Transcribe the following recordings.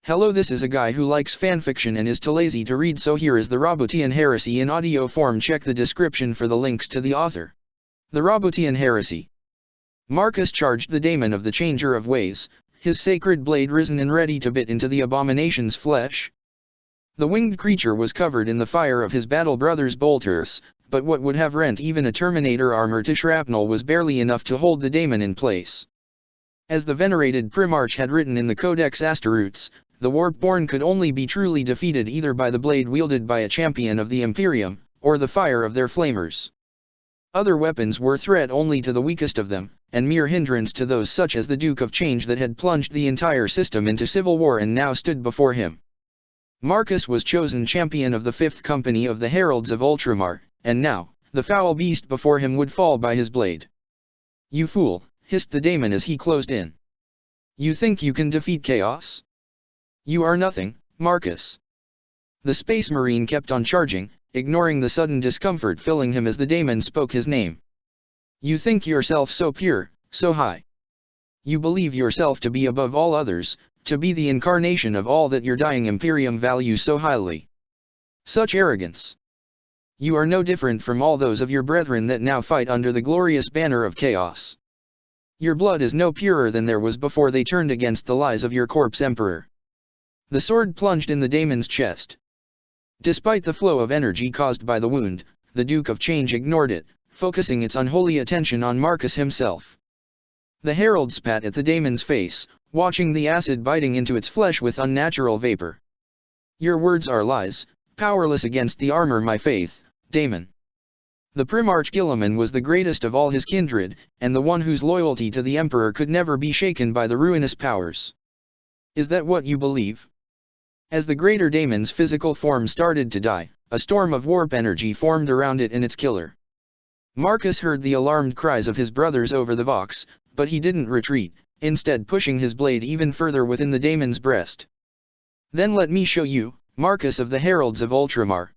Hello, this is a guy who likes fanfiction and is too lazy to read, so here is the Roboutian Heresy in audio form. Check the description for the links to the author. The Roboutian Heresy. Marcus charged the daemon of the Changer of Ways, his sacred blade risen and ready to bit into the abomination's flesh. The winged creature was covered in the fire of his battle brother's bolters, but what would have rent even a Terminator armor to shrapnel was barely enough to hold the daemon in place. As the venerated Primarch had written in the Codex Asterutes, the Warp-born could only be truly defeated either by the blade wielded by a champion of the Imperium, or the fire of their flamers. Other weapons were threat only to the weakest of them, and mere hindrance to those such as the Duke of Change that had plunged the entire system into civil war and now stood before him. Marcus was chosen champion of the 5th Company of the Heralds of Ultramar, and now, the foul beast before him would fall by his blade. "You fool," hissed the daemon as he closed in. "You think you can defeat chaos? You are nothing, Marcus." The Space Marine kept on charging, ignoring the sudden discomfort filling him as the daemon spoke his name. "You think yourself so pure, so high. You believe yourself to be above all others, to be the incarnation of all that your dying Imperium values so highly. Such arrogance. You are no different from all those of your brethren that now fight under the glorious banner of chaos. Your blood is no purer than there was before they turned against the lies of your corpse emperor." The sword plunged in the daemon's chest. Despite the flow of energy caused by the wound, the Duke of Change ignored it, focusing its unholy attention on Marcus himself. The herald spat at the daemon's face, watching the acid biting into its flesh with unnatural vapor. "Your words are lies, powerless against the armor my faith, daemon." The Primarch Guilliman was the greatest of all his kindred, and the one whose loyalty to the Emperor could never be shaken by the ruinous powers. "Is that what you believe?" As the greater daemon's physical form started to die, a storm of warp energy formed around it and its killer. Marcus heard the alarmed cries of his brothers over the Vox, but he didn't retreat, instead pushing his blade even further within the daemon's breast. "Then let me show you, Marcus of the Heralds of Ultramar."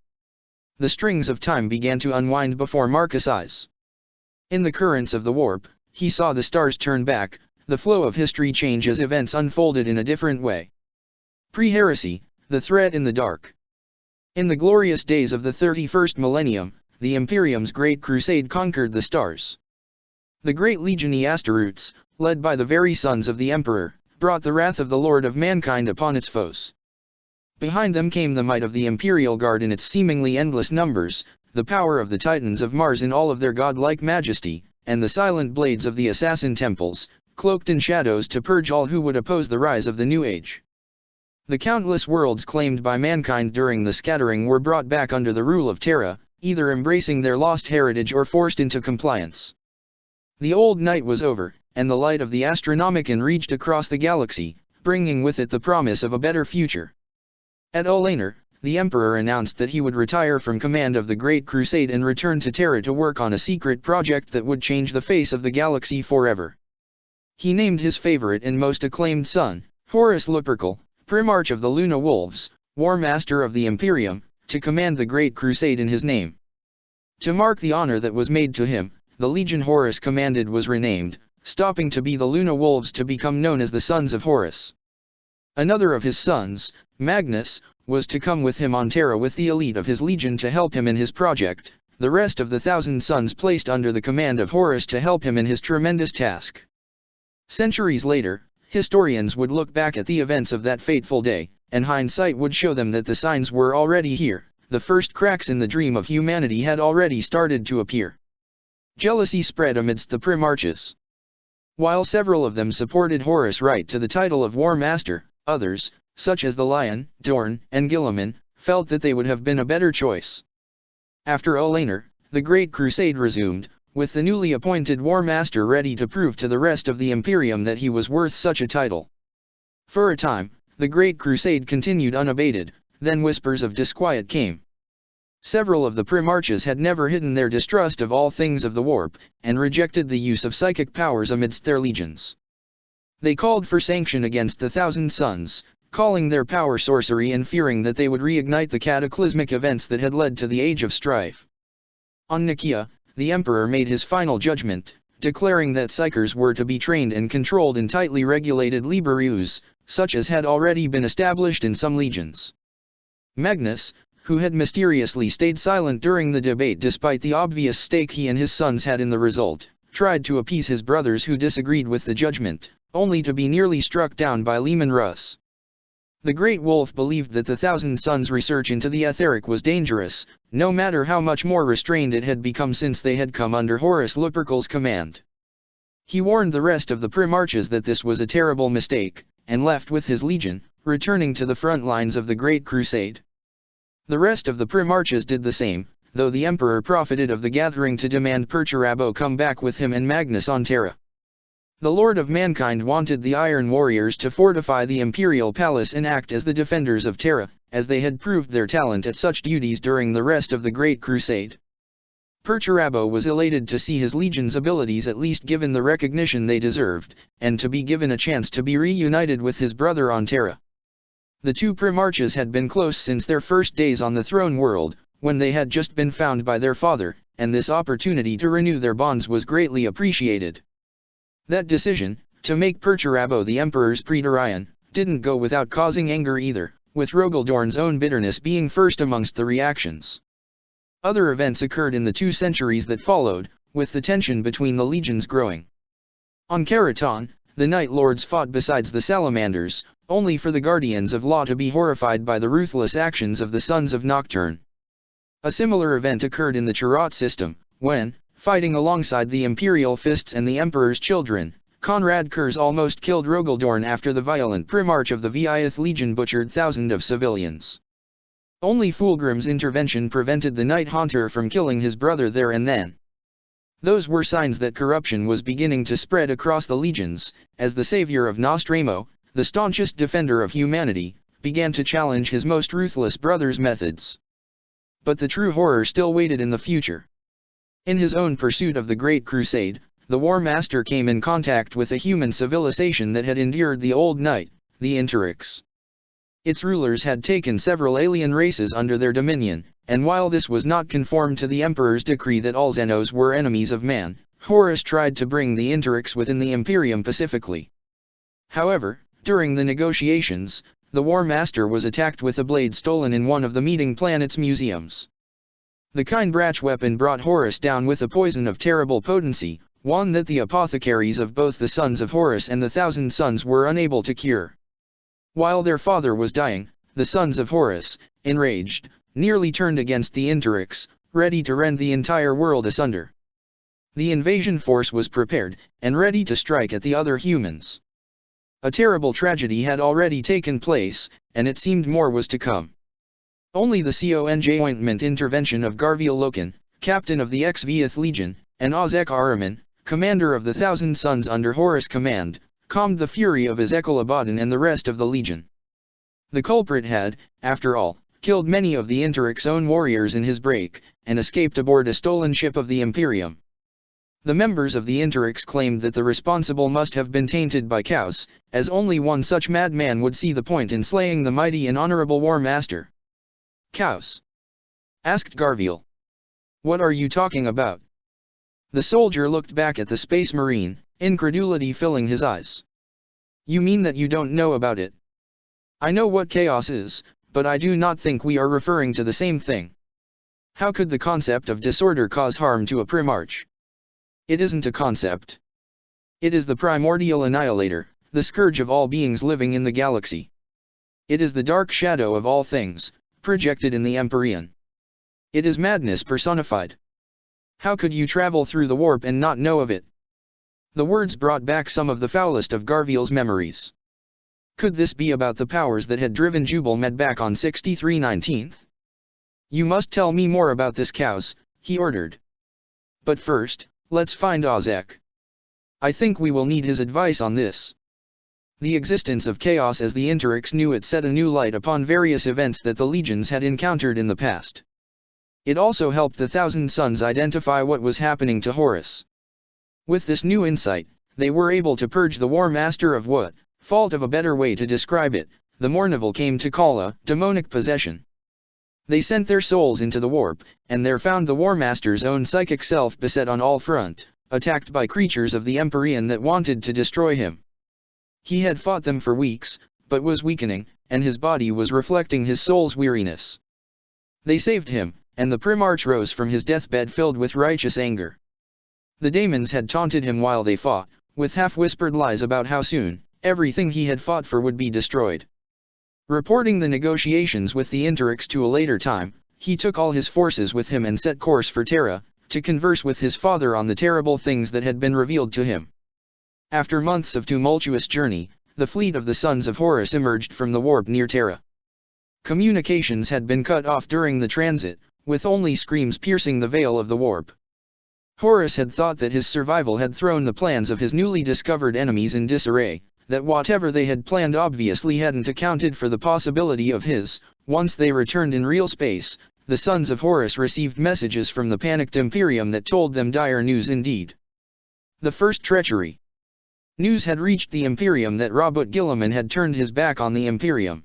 The strings of time began to unwind before Marcus' eyes. In the currents of the warp, he saw the stars turn back, the flow of history change as events unfolded in a different way. Pre-heresy, the threat in the dark. In the glorious days of the 31st millennium, the Imperium's Great Crusade conquered the stars. The Great Legiony Asterutes, led by the very sons of the Emperor, brought the wrath of the Lord of mankind upon its foes. Behind them came the might of the Imperial Guard in its seemingly endless numbers, the power of the Titans of Mars in all of their godlike majesty, and the silent blades of the Assassin Temples, cloaked in shadows to purge all who would oppose the rise of the New Age. The countless worlds claimed by mankind during the scattering were brought back under the rule of Terra, either embracing their lost heritage or forced into compliance. The old night was over, and the light of the Astronomicon reached across the galaxy, bringing with it the promise of a better future. At Olaner, the Emperor announced that he would retire from command of the Great Crusade and return to Terra to work on a secret project that would change the face of the galaxy forever. He named his favorite and most acclaimed son, Horus Lupercal, Primarch of the Luna Wolves, War Master of the Imperium, to command the Great Crusade in his name. To mark the honor that was made to him, the legion Horus commanded was renamed, stopping to be the Luna Wolves to become known as the Sons of Horus. Another of his sons, Magnus, was to come with him on Terra with the elite of his legion to help him in his project, the rest of the 1,000 sons placed under the command of Horus to help him in his tremendous task. Centuries later, historians would look back at the events of that fateful day, and hindsight would show them that the signs were already here, the first cracks in the dream of humanity had already started to appear. Jealousy spread amidst the Primarches. While several of them supported Horus' right to the title of War Master, others, such as the Lion, Dorn, and Guilliman, felt that they would have been a better choice. After Olaner, the Great Crusade resumed, with the newly appointed War Master ready to prove to the rest of the Imperium that he was worth such a title. For a time, the Great Crusade continued unabated, then whispers of disquiet came. Several of the Primarches had never hidden their distrust of all things of the warp, and rejected the use of psychic powers amidst their legions. They called for sanction against the 1,000 Sons, calling their power sorcery and fearing that they would reignite the cataclysmic events that had led to the Age of Strife. On Nicaea, the Emperor made his final judgment, declaring that psychers were to be trained and controlled in tightly regulated Liberius, such as had already been established in some legions. Magnus, who had mysteriously stayed silent during the debate despite the obvious stake he and his sons had in the result, tried to appease his brothers who disagreed with the judgment, only to be nearly struck down by Leman Russ. The Great Wolf believed that the Thousand Sons' research into the etheric was dangerous, no matter how much more restrained it had become since they had come under Horus Lupercal's command. He warned the rest of the Primarchs that this was a terrible mistake, and left with his legion, returning to the front lines of the Great Crusade. The rest of the Primarchs did the same, though the Emperor profited of the gathering to demand Perturabo come back with him and Magnus on Terra. The Lord of Mankind wanted the Iron Warriors to fortify the Imperial Palace and act as the defenders of Terra, as they had proved their talent at such duties during the rest of the Great Crusade. Perturabo was elated to see his legion's abilities at least given the recognition they deserved, and to be given a chance to be reunited with his brother on Terra. The two Primarchs had been close since their first days on the throne world, when they had just been found by their father, and this opportunity to renew their bonds was greatly appreciated. That decision, to make Perturabo the Emperor's Praetorian, didn't go without causing anger either, with Rogaldorn's own bitterness being first amongst the reactions. Other events occurred in the 2 centuries that followed, with the tension between the legions growing. On Keraton, the Night Lords fought besides the Salamanders, only for the Guardians of Law to be horrified by the ruthless actions of the Sons of Nocturne. A similar event occurred in the Chirot system, when, fighting alongside the Imperial Fists and the Emperor's children, Conrad Kurz almost killed Rogaldorn after the violent Primarch of the Viath Legion butchered thousands of civilians. Only Fulgrim's intervention prevented the Night Haunter from killing his brother there and then. Those were signs that corruption was beginning to spread across the legions, as the savior of Nostramo, the staunchest defender of humanity, began to challenge his most ruthless brother's methods. But the true horror still waited in the future. In his own pursuit of the Great Crusade, the War Master came in contact with a human civilization that had endured the Old Night, the Interix. Its rulers had taken several alien races under their dominion, and while this was not conformed to the Emperor's decree that all Xenos were enemies of man, Horus tried to bring the Interix within the Imperium pacifically. However, during the negotiations, the War Master was attacked with a blade stolen in one of the meeting planet's museums. The Kindbrach weapon brought Horus down with a poison of terrible potency, one that the apothecaries of both the Sons of Horus and the Thousand Sons were unable to cure. While their father was dying, the Sons of Horus, enraged, nearly turned against the Interix, ready to rend the entire world asunder. The invasion force was prepared, and ready to strike at the other humans. A terrible tragedy had already taken place, and it seemed more was to come. Only the conjoint intervention of Garviel Loken, captain of the Ex-Viath Legion, and Ozek Araman, commander of the Thousand Sons under Horus' command, calmed the fury of Ezekiel Abaddon and the rest of the legion. The culprit had, after all, killed many of the Interix's own warriors in his break, and escaped aboard a stolen ship of the Imperium. The members of the Interix claimed that the responsible must have been tainted by Chaos, as only one such madman would see the point in slaying the mighty and honorable War Master. Chaos? Asked Garviel. What are you talking about? The soldier looked back at the Space Marine, incredulity filling his eyes. You mean that you don't know about it? I know what chaos is, but I do not think we are referring to the same thing. How could the concept of disorder cause harm to a Primarch? It isn't a concept. It is the primordial annihilator, the scourge of all beings living in the galaxy. It is the dark shadow of all things, projected in the Empyrean. It is madness personified. How could you travel through the warp and not know of it? The words brought back some of the foulest of Garviel's memories. Could this be about the powers that had driven Jubal-Med back on 63/19th? You must tell me more about this Chaos, he ordered. But first, let's find Ozek. I think we will need his advice on this. The existence of Chaos as the Interix knew it set a new light upon various events that the legions had encountered in the past. It also helped the Thousand Sons identify what was happening to Horus. With this new insight, they were able to purge the War Master of what, fault of a better way to describe it, the Mournival came to call a demonic possession. They sent their souls into the warp, and there found the War Master's own psychic self beset on all front, attacked by creatures of the Empyrean that wanted to destroy him. He had fought them for weeks, but was weakening, and his body was reflecting his soul's weariness. They saved him, and the Primarch rose from his deathbed filled with righteous anger. The daemons had taunted him while they fought, with half-whispered lies about how soon everything he had fought for would be destroyed. Reporting the negotiations with the Interix to a later time, he took all his forces with him and set course for Terra, to converse with his father on the terrible things that had been revealed to him. After months of tumultuous journey, the fleet of the Sons of Horus emerged from the warp near Terra. Communications had been cut off during the transit, with only screams piercing the veil of the warp. Horus had thought that his survival had thrown the plans of his newly discovered enemies in disarray, that whatever they had planned obviously hadn't accounted for the possibility of his. Once they returned in real space, the Sons of Horus received messages from the panicked Imperium that told them dire news indeed. The first treachery. News had reached the Imperium that Robout Guilliman had turned his back on the Imperium.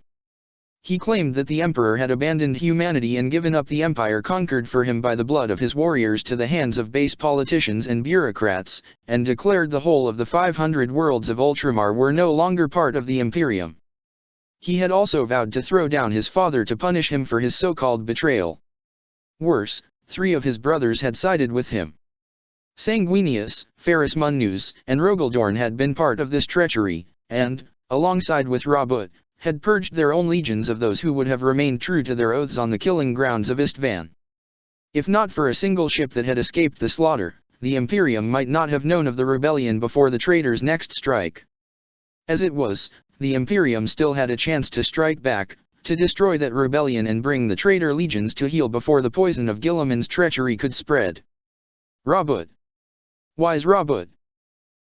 He claimed that the Emperor had abandoned humanity and given up the empire conquered for him by the blood of his warriors to the hands of base politicians and bureaucrats, and declared the whole of the 500 worlds of Ultramar were no longer part of the Imperium. He had also vowed to throw down his father to punish him for his so-called betrayal. Worse, 3 of his brothers had sided with him. Sanguinius, Ferrus Munnus, and Rogaldorn had been part of this treachery, and, alongside with Robout, had purged their own legions of those who would have remained true to their oaths on the killing grounds of Istvan. If not for a single ship that had escaped the slaughter, the Imperium might not have known of the rebellion before the traitors' next strike. As it was, the Imperium still had a chance to strike back, to destroy that rebellion and bring the traitor legions to heel before the poison of Guilliman's treachery could spread. Robout. Wise Robout.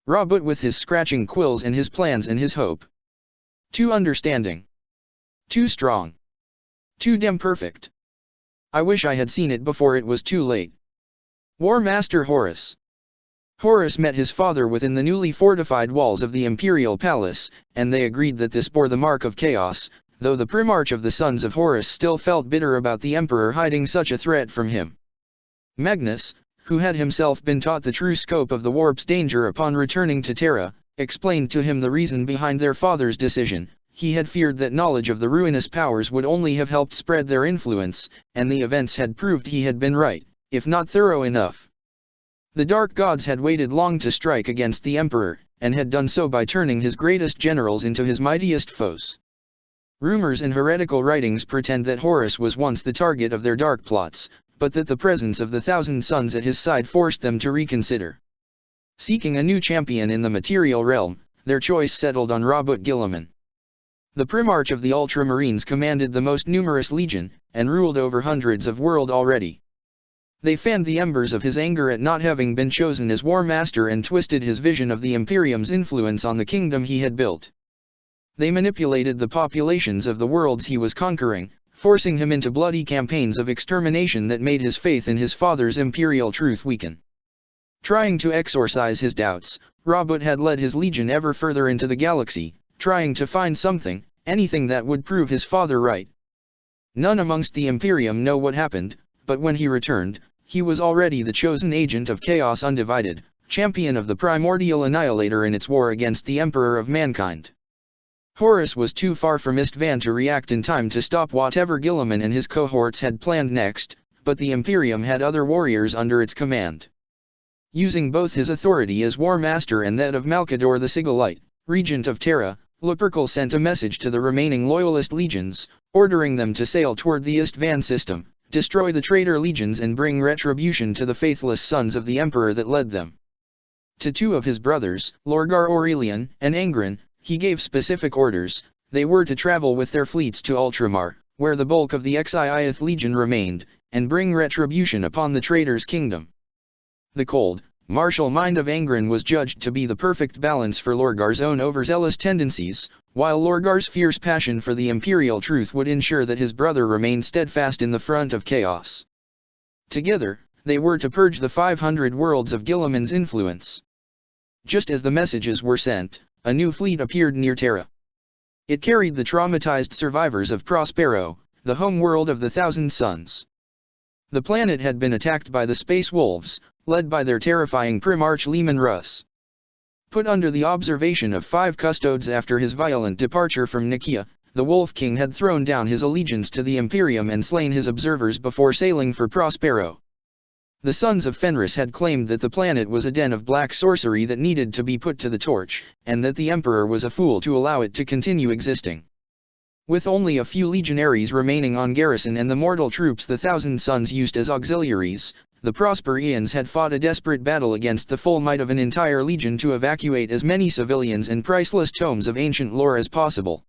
Robout with his scratching quills and his plans and his hope. Too understanding. Too strong. Too damn perfect. I wish I had seen it before it was too late. War Master Horus. Horus met his father within the newly fortified walls of the Imperial Palace, and they agreed that this bore the mark of chaos, though the Primarch of the Sons of Horus still felt bitter about the Emperor hiding such a threat from him. Magnus, who had himself been taught the true scope of the warp's danger upon returning to Terra, explained to him the reason behind their father's decision. He had feared that knowledge of the ruinous powers would only have helped spread their influence, and the events had proved he had been right, if not thorough enough. The Dark Gods had waited long to strike against the Emperor, and had done so by turning his greatest generals into his mightiest foes. Rumors and heretical writings pretend that Horus was once the target of their dark plots, but that the presence of the 1,000 Sons at his side forced them to reconsider. Seeking a new champion in the material realm, their choice settled on Robout Guilliman. The Primarch of the Ultramarines commanded the most numerous legion, and ruled over hundreds of worlds already. They fanned the embers of his anger at not having been chosen as War Master and twisted his vision of the Imperium's influence on the kingdom he had built. They manipulated the populations of the worlds he was conquering, forcing him into bloody campaigns of extermination that made his faith in his father's imperial truth weaken. Trying to exorcise his doubts, Robout had led his legion ever further into the galaxy, trying to find something, anything that would prove his father right. None amongst the Imperium know what happened, but when he returned, he was already the chosen agent of Chaos Undivided, champion of the Primordial Annihilator in its war against the Emperor of Mankind. Horus was too far from Istvan to react in time to stop whatever Guilliman and his cohorts had planned next, but the Imperium had other warriors under its command. Using both his authority as War Master and that of Malkador the Sigillite, regent of Terra, Lupercal sent a message to the remaining loyalist legions, ordering them to sail toward the Istvan system, destroy the traitor legions and bring retribution to the faithless sons of the Emperor that led them. To 2 of his brothers, Lorgar Aurelian and Angren, he gave specific orders. They were to travel with their fleets to Ultramar, where the bulk of the Xiith Legion remained, and bring retribution upon the traitor's kingdom. The cold, martial mind of Angren was judged to be the perfect balance for Lorgar's own overzealous tendencies, while Lorgar's fierce passion for the imperial truth would ensure that his brother remained steadfast in the front of chaos. Together, they were to purge the 500 worlds of Guilliman's influence. Just as the messages were sent, a new fleet appeared near Terra. It carried the traumatized survivors of Prospero, the home world of the 1,000 Sons. The planet had been attacked by the Space Wolves, led by their terrifying Primarch Leman Russ. Put under the observation of 5 custodes after his violent departure from Nicaea, the Wolf King had thrown down his allegiance to the Imperium and slain his observers before sailing for Prospero. The sons of Fenris had claimed that the planet was a den of black sorcery that needed to be put to the torch, and that the Emperor was a fool to allow it to continue existing. With only a few legionaries remaining on garrison and the mortal troops the Thousand Sons used as auxiliaries, the Prosperians had fought a desperate battle against the full might of an entire legion to evacuate as many civilians and priceless tomes of ancient lore as possible.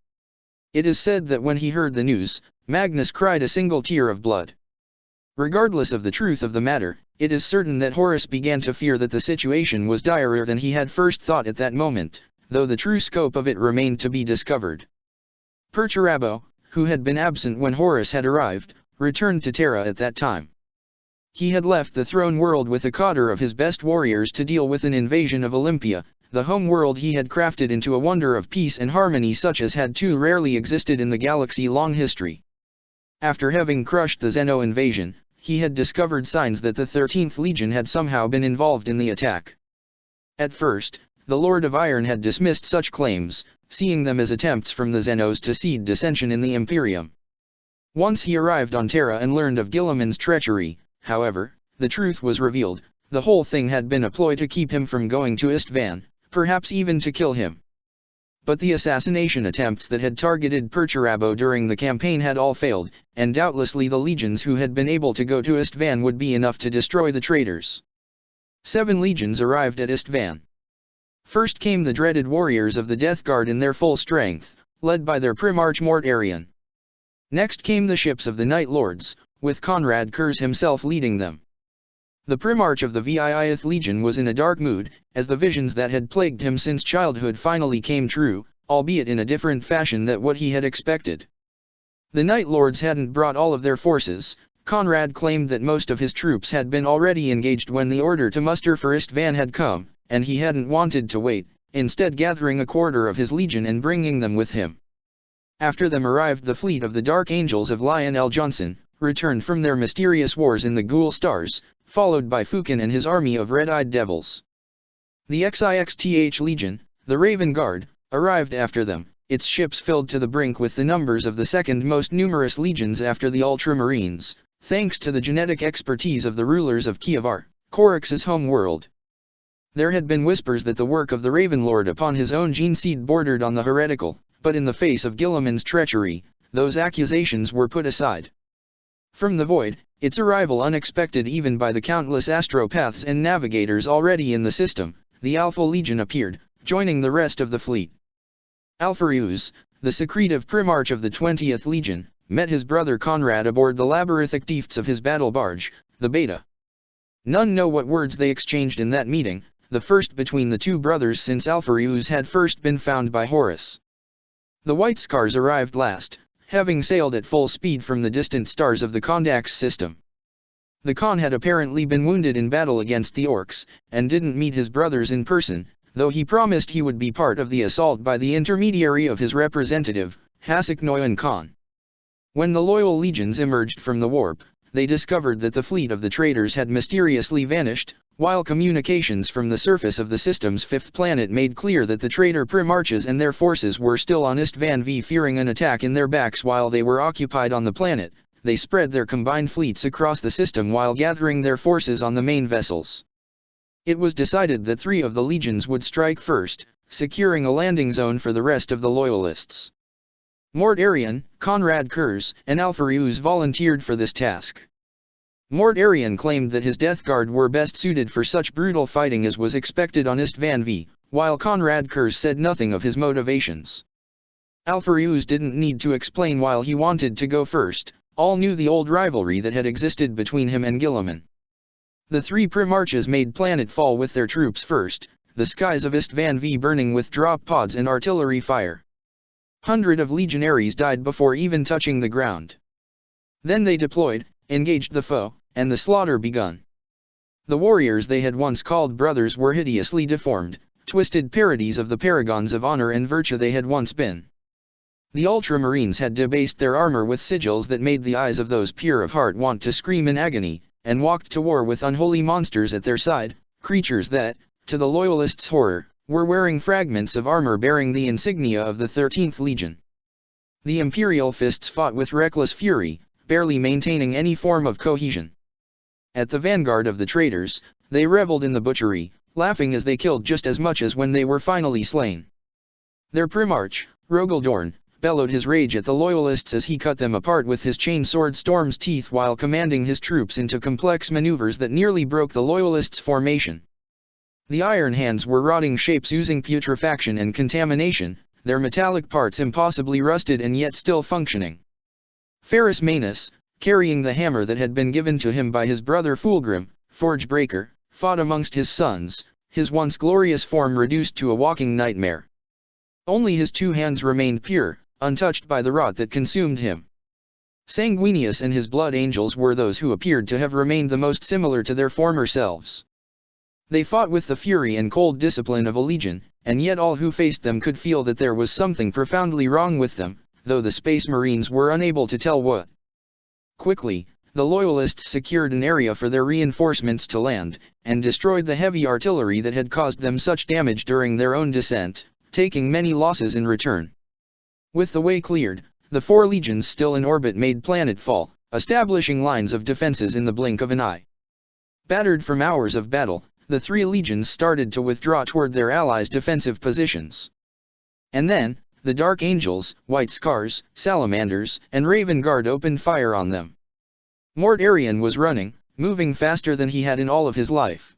It is said that when he heard the news, Magnus cried a single tear of blood. Regardless of the truth of the matter, it is certain that Horus began to fear that the situation was direr than he had first thought at that moment, though the true scope of it remained to be discovered. Perturabo, who had been absent when Horus had arrived, returned to Terra at that time. He had left the throne world with a cadre of his best warriors to deal with an invasion of Olympia, the home world he had crafted into a wonder of peace and harmony such as had too rarely existed in the galaxy-long history. After having crushed the Zeno invasion, he had discovered signs that the 13th Legion had somehow been involved in the attack. At first, the Lord of Iron had dismissed such claims, seeing them as attempts from the Zenos to seed dissension in the Imperium. Once he arrived on Terra and learned of Guilliman's treachery, however, the truth was revealed. The whole thing had been a ploy to keep him from going to Istvan, perhaps even to kill him. But the assassination attempts that had targeted Perturabo during the campaign had all failed, and doubtlessly the legions who had been able to go to Istvan would be enough to destroy the traitors. 7 legions arrived at Istvan. First came the dreaded warriors of the Death Guard in their full strength, led by their Primarch Mortarion. Next came the ships of the Night Lords, with Conrad Kurz himself leading them. The Primarch of the VIIth Legion was in a dark mood, as the visions that had plagued him since childhood finally came true, albeit in a different fashion than what he had expected. The Night Lords hadn't brought all of their forces. Conrad claimed that most of his troops had been already engaged when the order to muster for Istvan had come, and he hadn't wanted to wait, instead gathering a quarter of his legion and bringing them with him. After them arrived the fleet of the Dark Angels of Lionel Johnson, returned from their mysterious wars in the Ghoul Stars, followed by Fukin and his army of red-eyed devils. The XIXTH Legion, the Raven Guard, arrived after them, its ships filled to the brink with the numbers of the second most numerous legions after the Ultramarines, thanks to the genetic expertise of the rulers of Kievar, Coryx's home world. There had been whispers that the work of the Raven Lord upon his own gene seed bordered on the heretical, but in the face of Guilliman's treachery, those accusations were put aside. From the void, its arrival unexpected even by the countless astropaths and navigators already in the system, the Alpha Legion appeared, joining the rest of the fleet. Alpharius, the secretive Primarch of the 20th Legion, met his brother Conrad aboard the labyrinthic deefts of his battle barge, the Beta. None know what words they exchanged in that meeting, the first between the two brothers since Alpharius had first been found by Horus. The White Scars arrived last, having sailed at full speed from the distant stars of the Kondax system. The Khan had apparently been wounded in battle against the Orcs, and didn't meet his brothers in person, though he promised he would be part of the assault by the intermediary of his representative, Hasek Khan. When the loyal legions emerged from the warp, they discovered that the fleet of the traitors had mysteriously vanished, while communications from the surface of the system's 5th planet made clear that the traitor Primarches and their forces were still on Istvan V. Fearing an attack in their backs while they were occupied on the planet, they spread their combined fleets across the system while gathering their forces on the main vessels. It was decided that 3 of the legions would strike first, securing a landing zone for the rest of the loyalists. Mortarion, Conrad Kurz, and Alpharius volunteered for this task. Mortarion claimed that his Death Guard were best suited for such brutal fighting as was expected on Istvan V, while Conrad Kurz said nothing of his motivations. Alpharius didn't need to explain why he wanted to go first, all knew the old rivalry that had existed between him and Guilliman. The 3 Primarches made planetfall with their troops first, the skies of Istvan V burning with drop pods and artillery fire. Hundreds of legionaries died before even touching the ground. Then they deployed, engaged the foe, and the slaughter begun. The warriors they had once called brothers were hideously deformed, twisted parodies of the paragons of honor and virtue they had once been. The Ultramarines had debased their armor with sigils that made the eyes of those pure of heart want to scream in agony, and walked to war with unholy monsters at their side, creatures that, to the Loyalists' horror, were wearing fragments of armor bearing the insignia of the 13th Legion. The Imperial fists fought with reckless fury, barely maintaining any form of cohesion. At the vanguard of the traitors, they reveled in the butchery, laughing as they killed just as much as when they were finally slain. Their Primarch, Rogaldorn, bellowed his rage at the Loyalists as he cut them apart with his chainsword Storm's Teeth while commanding his troops into complex maneuvers that nearly broke the Loyalists' formation. The Iron Hands were rotting shapes oozing putrefaction and contamination, their metallic parts impossibly rusted and yet still functioning. Ferrus Manus, carrying the hammer that had been given to him by his brother Fulgrim, Forge Breaker, fought amongst his sons, his once glorious form reduced to a walking nightmare. Only his two hands remained pure, untouched by the rot that consumed him. Sanguinius and his blood angels were those who appeared to have remained the most similar to their former selves. They fought with the fury and cold discipline of a legion, and yet all who faced them could feel that there was something profoundly wrong with them, though the Space Marines were unable to tell what. Quickly, the Loyalists secured an area for their reinforcements to land, and destroyed the heavy artillery that had caused them such damage during their own descent, taking many losses in return. With the way cleared, the four legions still in orbit made planetfall, establishing lines of defenses in the blink of an eye. Battered from hours of battle, the three legions started to withdraw toward their allies' defensive positions. And then, the Dark Angels, White Scars, Salamanders, and Raven Guard opened fire on them. Mort Arian was running, moving faster than he had in all of his life.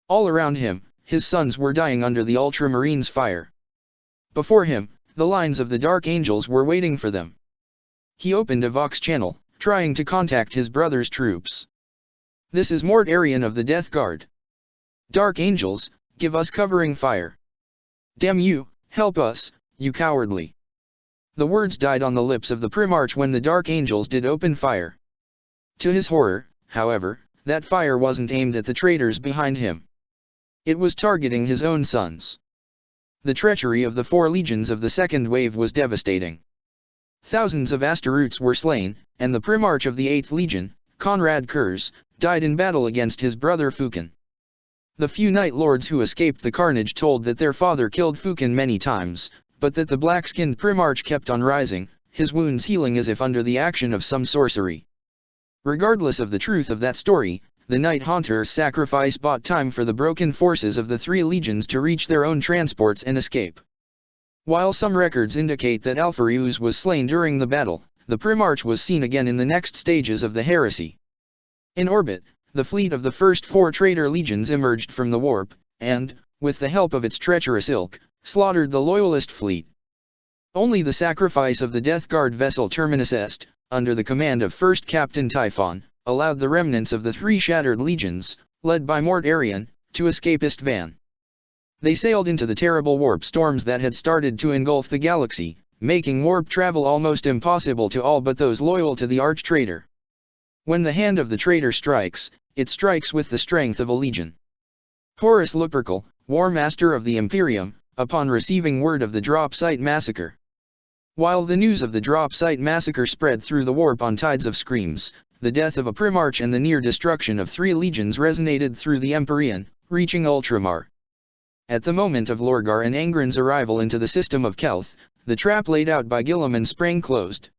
All around him, his sons were dying under the Ultramarines' fire. Before him, the lines of the Dark Angels were waiting for them. He opened a Vox channel, trying to contact his brother's troops. "This is Mort Arian of the Death Guard. Dark Angels, give us covering fire. Damn you, help us, you cowardly." The words died on the lips of the Primarch when the Dark Angels did open fire. To his horror, however, that fire wasn't aimed at the traitors behind him. It was targeting his own sons. The treachery of the four legions of the second wave was devastating. Thousands of Astaroths were slain, and the Primarch of the 8th Legion, Conrad Kurz, died in battle against his brother Fukin. The few Night Lords who escaped the carnage told that their father killed Fukin many times, but that the black-skinned Primarch kept on rising, his wounds healing as if under the action of some sorcery. Regardless of the truth of that story, the Night Haunter's sacrifice bought time for the broken forces of the three legions to reach their own transports and escape. While some records indicate that Alpharius was slain during the battle, the Primarch was seen again in the next stages of the heresy. In orbit, the fleet of the first four traitor legions emerged from the warp, and, with the help of its treacherous ilk, slaughtered the Loyalist fleet. Only the sacrifice of the Death Guard vessel Terminus Est, under the command of First Captain Typhon, allowed the remnants of the three shattered legions, led by Mort Arian, to escape Istvan. They sailed into the terrible warp storms that had started to engulf the galaxy, making warp travel almost impossible to all but those loyal to the arch-traitor. When the hand of the traitor strikes, it strikes with the strength of a legion. Horus Lupercal, War Master of the Imperium, upon receiving word of the Drop Site Massacre. While the news of the Drop Site Massacre spread through the warp on tides of screams, the death of a Primarch and the near destruction of three legions resonated through the Empyrean, reaching Ultramar. At the moment of Lorgar and Angren's arrival into the system of Kelth, the trap laid out by Guilliman sprang closed.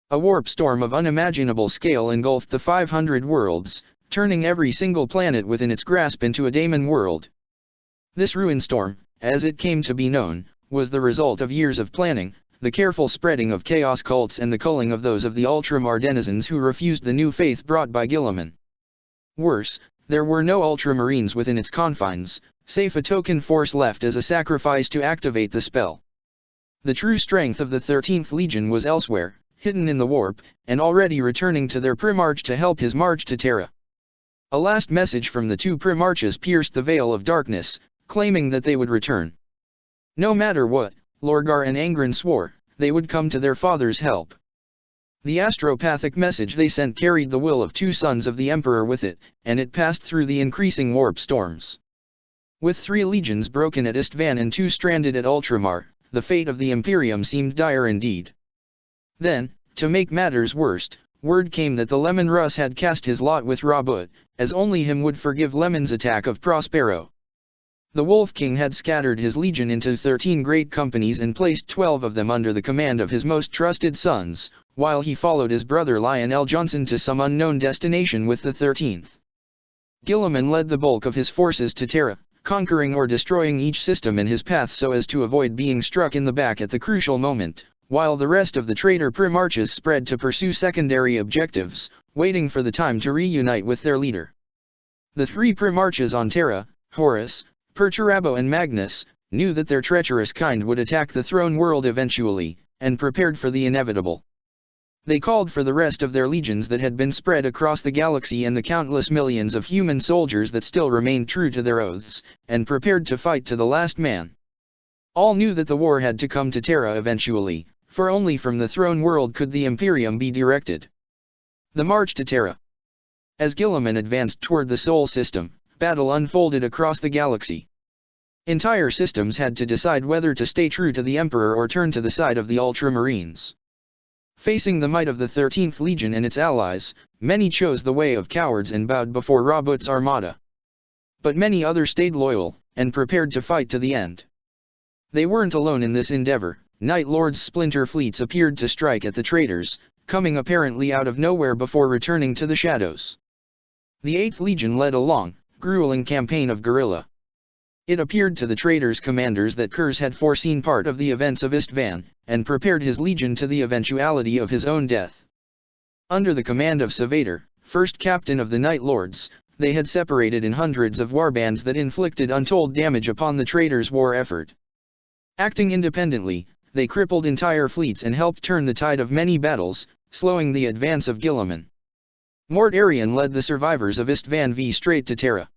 A warp storm of unimaginable scale engulfed the 500 worlds, turning every single planet within its grasp into a daemon world. This ruin storm, as it came to be known, was the result of years of planning, the careful spreading of chaos cults and the culling of those of the Ultramar denizens who refused the new faith brought by Guilliman. Worse, there were no Ultramarines within its confines, save a token force left as a sacrifice to activate the spell. The true strength of the 13th Legion was elsewhere, hidden in the warp, and already returning to their Primarch to help his march to Terra. A last message from the two Primarches pierced the veil of darkness, claiming that they would return. No matter what, Lorgar and Angren swore, they would come to their father's help. The astropathic message they sent carried the will of two sons of the Emperor with it, and it passed through the increasing warp storms. With three legions broken at Istvan and two stranded at Ultramar, the fate of the Imperium seemed dire indeed. Then, to make matters worse, word came that the Lemon Russ had cast his lot with Robut, as only him would forgive Lemon's attack of Prospero. The Wolf King had scattered his legion into 13 great companies and placed 12 of them under the command of his most trusted sons, while he followed his brother Lionel Johnson to some unknown destination with the 13th. Gilliman led the bulk of his forces to Terra, conquering or destroying each system in his path so as to avoid being struck in the back at the crucial moment, while the rest of the traitor Primarches spread to pursue secondary objectives, waiting for the time to reunite with their leader. The 3 Primarches on Terra, Horus, Perturabo and Magnus, knew that their treacherous kind would attack the throne world eventually, and prepared for the inevitable. They called for the rest of their legions that had been spread across the galaxy and the countless millions of human soldiers that still remained true to their oaths, and prepared to fight to the last man. All knew that the war had to come to Terra eventually, for only from the throne world could the Imperium be directed. The march to Terra. As Gilliman advanced toward the Sol system, battle unfolded across the galaxy. Entire systems had to decide whether to stay true to the Emperor or turn to the side of the Ultramarines. Facing the might of the 13th Legion and its allies, many chose the way of cowards and bowed before Robout's armada. But many others stayed loyal, and prepared to fight to the end. They weren't alone in this endeavor. Night Lord's splinter fleets appeared to strike at the traitors, coming apparently out of nowhere before returning to the shadows. The 8th Legion led a long, grueling campaign of guerrilla. It appeared to the traitors' commanders that Kurz had foreseen part of the events of Istvan, and prepared his legion to the eventuality of his own death. Under the command of Savator, first captain of the Night Lords, they had separated in hundreds of warbands that inflicted untold damage upon the traitors' war effort. Acting independently, they crippled entire fleets and helped turn the tide of many battles, slowing the advance of Gilliman. Mort Arian led the survivors of Istvan V straight to Terra.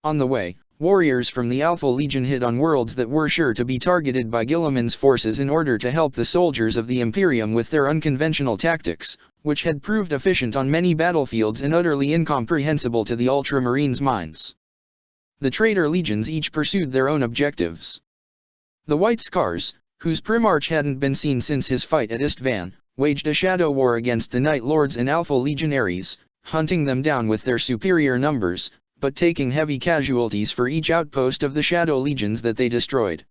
On the way, warriors from the Alpha Legion hit on worlds that were sure to be targeted by Gilliman's forces in order to help the soldiers of the Imperium with their unconventional tactics, which had proved efficient on many battlefields and utterly incomprehensible to the Ultramarines' minds. The traitor legions each pursued their own objectives. The White Scars, whose Primarch hadn't been seen since his fight at Istvan, waged a shadow war against the Night Lords and Alpha Legionaries, hunting them down with their superior numbers, but taking heavy casualties for each outpost of the Shadow Legions that they destroyed.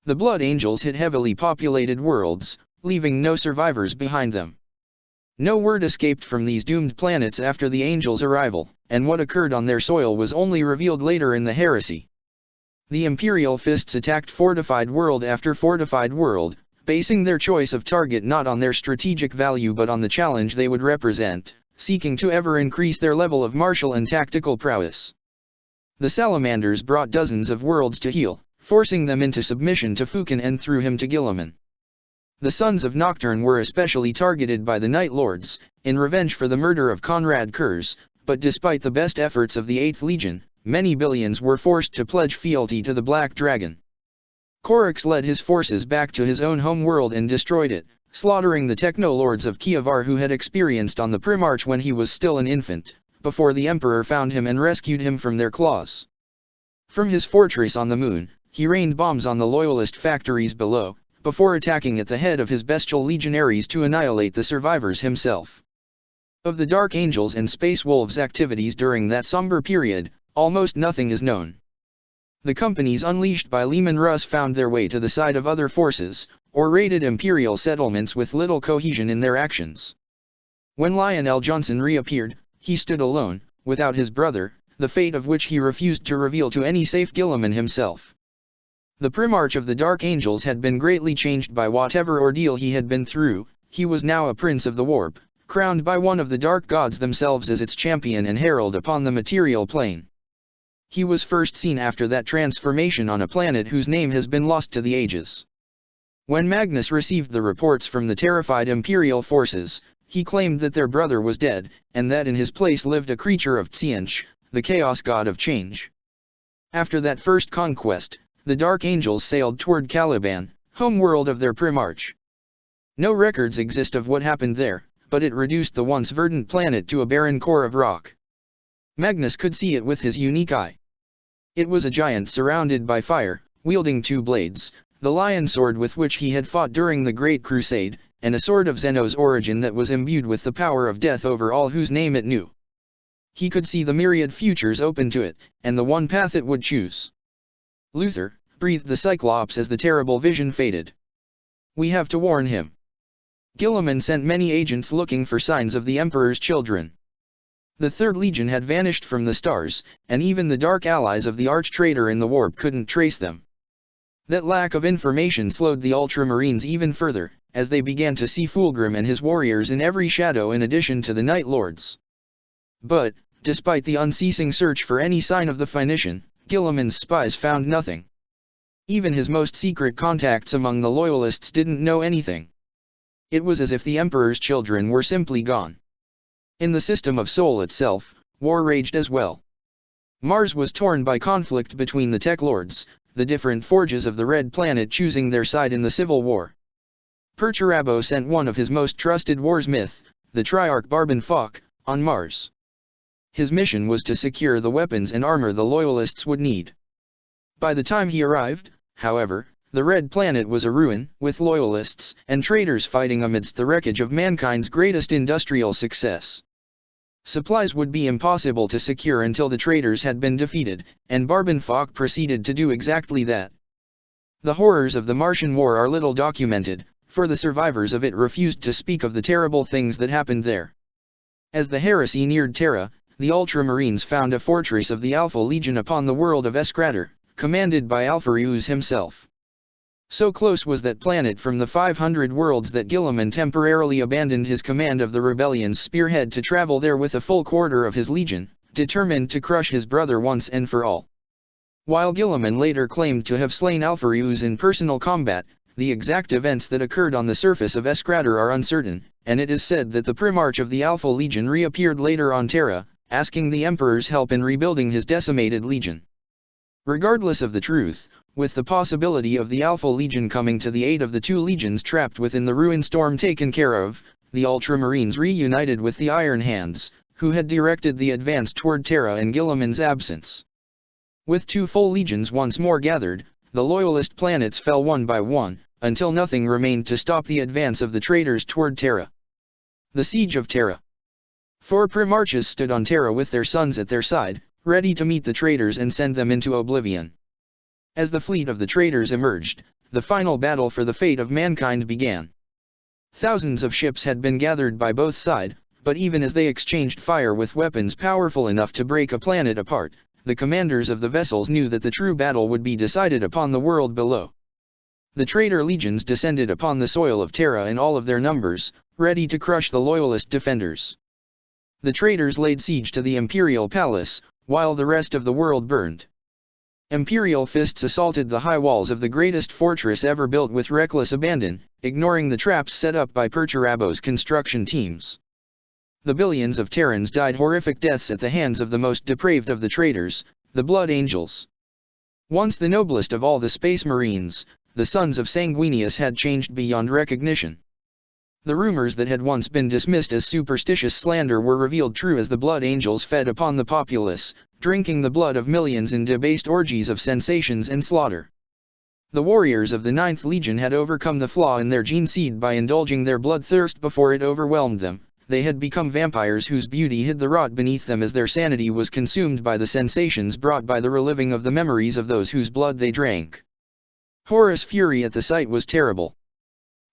The Blood Angels hit heavily populated worlds, leaving no survivors behind them. No word escaped from these doomed planets after the Angels' arrival, and what occurred on their soil was only revealed later in the Heresy. The Imperial Fists attacked fortified world after fortified world, basing their choice of target not on their strategic value but on the challenge they would represent, seeking to ever increase their level of martial and tactical prowess. The Salamanders brought dozens of worlds to heel, forcing them into submission to Fukin and through him to Gilliman. The Sons of Nocturne were especially targeted by the Night Lords, in revenge for the murder of Conrad Kurz, but despite the best efforts of the 8th Legion, many billions were forced to pledge fealty to the Black Dragon. Korix led his forces back to his own home world and destroyed it, slaughtering the Techno-Lords of Kievar who had experienced on the Primarch when he was still an infant, before the Emperor found him and rescued him from their claws. From his fortress on the moon, he rained bombs on the Loyalist factories below, before attacking at the head of his bestial legionaries to annihilate the survivors himself. Of the Dark Angels and Space Wolves' activities during that somber period, almost nothing is known. The companies unleashed by Leman Russ found their way to the side of other forces, or raided Imperial settlements with little cohesion in their actions. When Lionel Johnson reappeared, he stood alone, without his brother, the fate of which he refused to reveal to any save Gilliman himself. The Primarch of the Dark Angels had been greatly changed by whatever ordeal he had been through. He was now a Prince of the Warp, crowned by one of the Dark Gods themselves as its champion and herald upon the material plane. He was first seen after that transformation on a planet whose name has been lost to the ages. When Magnus received the reports from the terrified Imperial forces, he claimed that their brother was dead, and that in his place lived a creature of Tziench, the Chaos God of Change. After that first conquest, the Dark Angels sailed toward Caliban, homeworld of their Primarch. No records exist of what happened there, but it reduced the once verdant planet to a barren core of rock. Magnus could see it with his unique eye. It was a giant surrounded by fire, wielding 2 blades, the lion sword with which he had fought during the Great Crusade, and a sword of Zeno's origin that was imbued with the power of death over all whose name it knew. He could see the myriad futures open to it, and the one path it would choose. Luther, breathed the Cyclops as the terrible vision faded. We have to warn him. Guilliman sent many agents looking for signs of the Emperor's children. The Third Legion had vanished from the stars, and even the dark allies of the arch-traitor in the warp couldn't trace them. That lack of information slowed the Ultramarines even further, as they began to see Fulgrim and his warriors in every shadow in addition to the Night Lords. But, despite the unceasing search for any sign of the Phoenician, Guilliman's spies found nothing. Even his most secret contacts among the Loyalists didn't know anything. It was as if the Emperor's children were simply gone. In the system of Sol itself, war raged as well. Mars was torn by conflict between the Tech Lords, the different forges of the Red Planet choosing their side in the Civil War. Perturabo sent one of his most trusted warsmith, the Triarch Barban Falk, on Mars. His mission was to secure the weapons and armor the Loyalists would need. By the time he arrived, however, the Red Planet was a ruin, with Loyalists and traitors fighting amidst the wreckage of mankind's greatest industrial success. Supplies would be impossible to secure until the traitors had been defeated, and Barban Falk proceeded to do exactly that. The horrors of the Martian War are little documented, for the survivors of it refused to speak of the terrible things that happened there. As the heresy neared Terra, the Ultramarines found a fortress of the Alpha Legion upon the world of Escrator, commanded by Alpharius himself. So close was that planet from the 500 worlds that Guilliman temporarily abandoned his command of the rebellion's spearhead to travel there with a full quarter of his legion, determined to crush his brother once and for all. While Guilliman later claimed to have slain Alpharius in personal combat, the exact events that occurred on the surface of Escrator are uncertain, and it is said that the Primarch of the Alpha Legion reappeared later on Terra, asking the Emperor's help in rebuilding his decimated legion. Regardless of the truth, with the possibility of the Alpha Legion coming to the aid of the two legions trapped within the ruin storm taken care of, the Ultramarines reunited with the Iron Hands, who had directed the advance toward Terra in Guilliman's absence. With two full legions once more gathered, the Loyalist planets fell one by one, until nothing remained to stop the advance of the traitors toward Terra. The Siege of Terra. 4 Primarches stood on Terra with their sons at their side, ready to meet the traitors and send them into oblivion. As the fleet of the traitors emerged, the final battle for the fate of mankind began. Thousands of ships had been gathered by both sides, but even as they exchanged fire with weapons powerful enough to break a planet apart, the commanders of the vessels knew that the true battle would be decided upon the world below. The traitor legions descended upon the soil of Terra in all of their numbers, ready to crush the Loyalist defenders. The traitors laid siege to the Imperial Palace, while the rest of the world burned. Imperial fists assaulted the high walls of the greatest fortress ever built with reckless abandon, ignoring the traps set up by Perturabo's construction teams. The billions of Terrans died horrific deaths at the hands of the most depraved of the traitors, the Blood Angels. Once the noblest of all the Space Marines, the sons of Sanguinius had changed beyond recognition. The rumors that had once been dismissed as superstitious slander were revealed true as the Blood Angels fed upon the populace, drinking the blood of millions in debased orgies of sensations and slaughter. The warriors of the 9th Legion had overcome the flaw in their gene seed by indulging their bloodthirst before it overwhelmed them. They had become vampires whose beauty hid the rot beneath them as their sanity was consumed by the sensations brought by the reliving of the memories of those whose blood they drank. Horus' fury at the sight was terrible.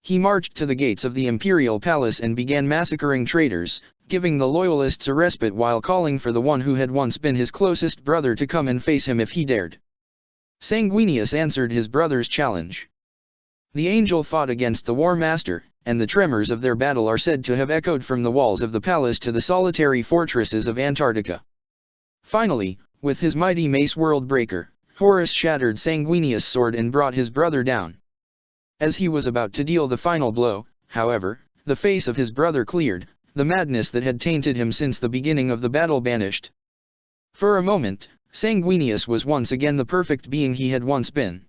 He marched to the gates of the Imperial Palace and began massacring traitors, giving the Loyalists a respite while calling for the one who had once been his closest brother to come and face him if he dared. Sanguinius answered his brother's challenge. The angel fought against the War Master, and the tremors of their battle are said to have echoed from the walls of the palace to the solitary fortresses of Antarctica. Finally, with his mighty mace Worldbreaker, Horus shattered Sanguinius' sword and brought his brother down. As he was about to deal the final blow, however, the face of his brother cleared, the madness that had tainted him since the beginning of the battle banished. For a moment, Sanguinius was once again the perfect being he had once been.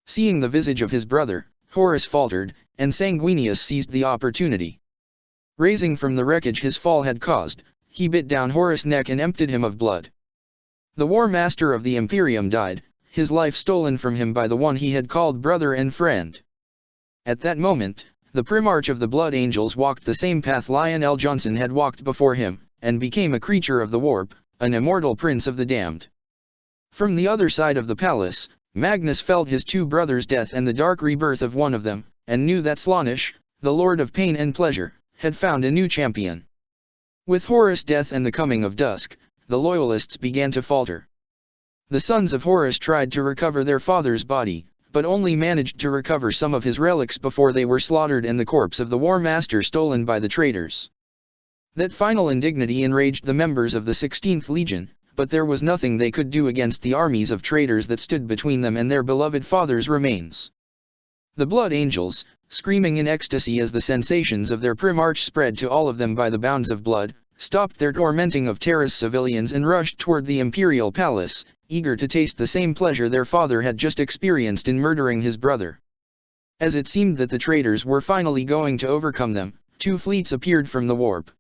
Seeing the visage of his brother, Horus faltered, and Sanguinius seized the opportunity. Raising from the wreckage his fall had caused, he bit down Horus' neck and emptied him of blood. The War Master of the Imperium died, his life stolen from him by the one he had called brother and friend. At that moment, the Primarch of the Blood Angels walked the same path Lionel Johnson had walked before him, and became a creature of the warp, an immortal prince of the damned. From the other side of the palace, Magnus felt his two brothers' death and the dark rebirth of one of them, and knew that Slaanesh, the lord of pain and pleasure, had found a new champion. With Horus' death and the coming of dusk, the loyalists began to falter. The sons of Horus tried to recover their father's body, but only managed to recover some of his relics before they were slaughtered and the corpse of the War Master stolen by the traitors. That final indignity enraged the members of the 16th Legion, but there was nothing they could do against the armies of traitors that stood between them and their beloved father's remains. The Blood Angels, screaming in ecstasy as the sensations of their Primarch spread to all of them by the bounds of blood, stopped their tormenting of Terra's civilians and rushed toward the Imperial Palace, eager to taste the same pleasure their father had just experienced in murdering his brother. As it seemed that the traitors were finally going to overcome them, two fleets appeared from the warp.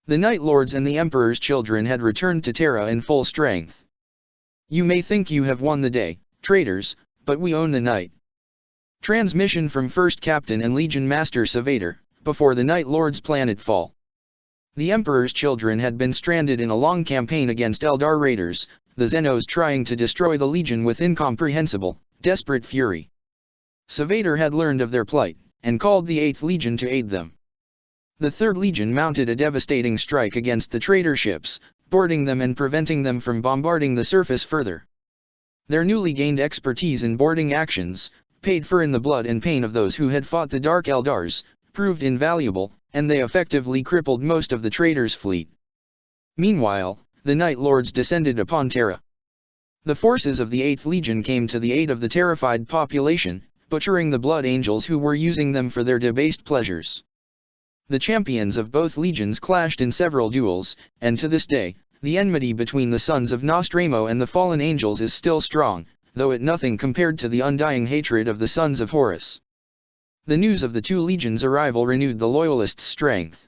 The Night Lords and the Emperor's children had returned to Terra in full strength. "You may think you have won the day, traitors, but we own the night." Transmission from First Captain and Legion Master Savator, before the Night Lord's planetfall. The Emperor's children had been stranded in a long campaign against Eldar raiders, the Xenos trying to destroy the Legion with incomprehensible, desperate fury. Savator had learned of their plight, and called the 8th Legion to aid them. The 3rd Legion mounted a devastating strike against the traitor ships, boarding them and preventing them from bombarding the surface further. Their newly gained expertise in boarding actions, paid for in the blood and pain of those who had fought the Dark Eldars, proved invaluable, and they effectively crippled most of the traitors' fleet. Meanwhile, the Night Lords descended upon Terra. The forces of the 8th Legion came to the aid of the terrified population, butchering the Blood Angels who were using them for their debased pleasures. The champions of both legions clashed in several duels, and to this day, the enmity between the sons of Nostramo and the fallen angels is still strong, though it nothing compared to the undying hatred of the sons of Horus. The news of the two legions' arrival renewed the loyalists' strength.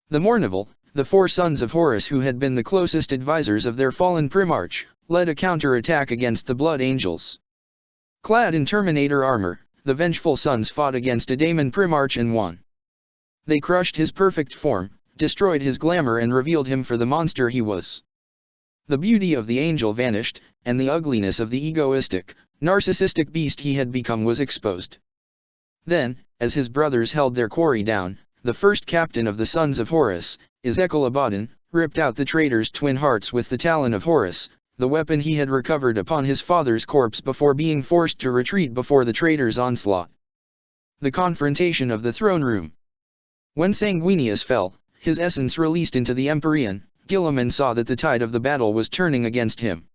The Mournival, the 4 sons of Horus who had been the closest advisors of their fallen Primarch, led a counter-attack against the Blood Angels. Clad in Terminator armor, the vengeful sons fought against a Daemon Primarch and won. They crushed his perfect form, destroyed his glamour and revealed him for the monster he was. The beauty of the angel vanished, and the ugliness of the egoistic, narcissistic beast he had become was exposed. Then, as his brothers held their quarry down, the first captain of the sons of Horus, Ezekiel Abaddon, ripped out the traitor's twin hearts with the talon of Horus, the weapon he had recovered upon his father's corpse before being forced to retreat before the traitor's onslaught. The confrontation of the throne room. When Sanguinius fell, his essence released into the Empyrean, Guilliman saw that the tide of the battle was turning against him.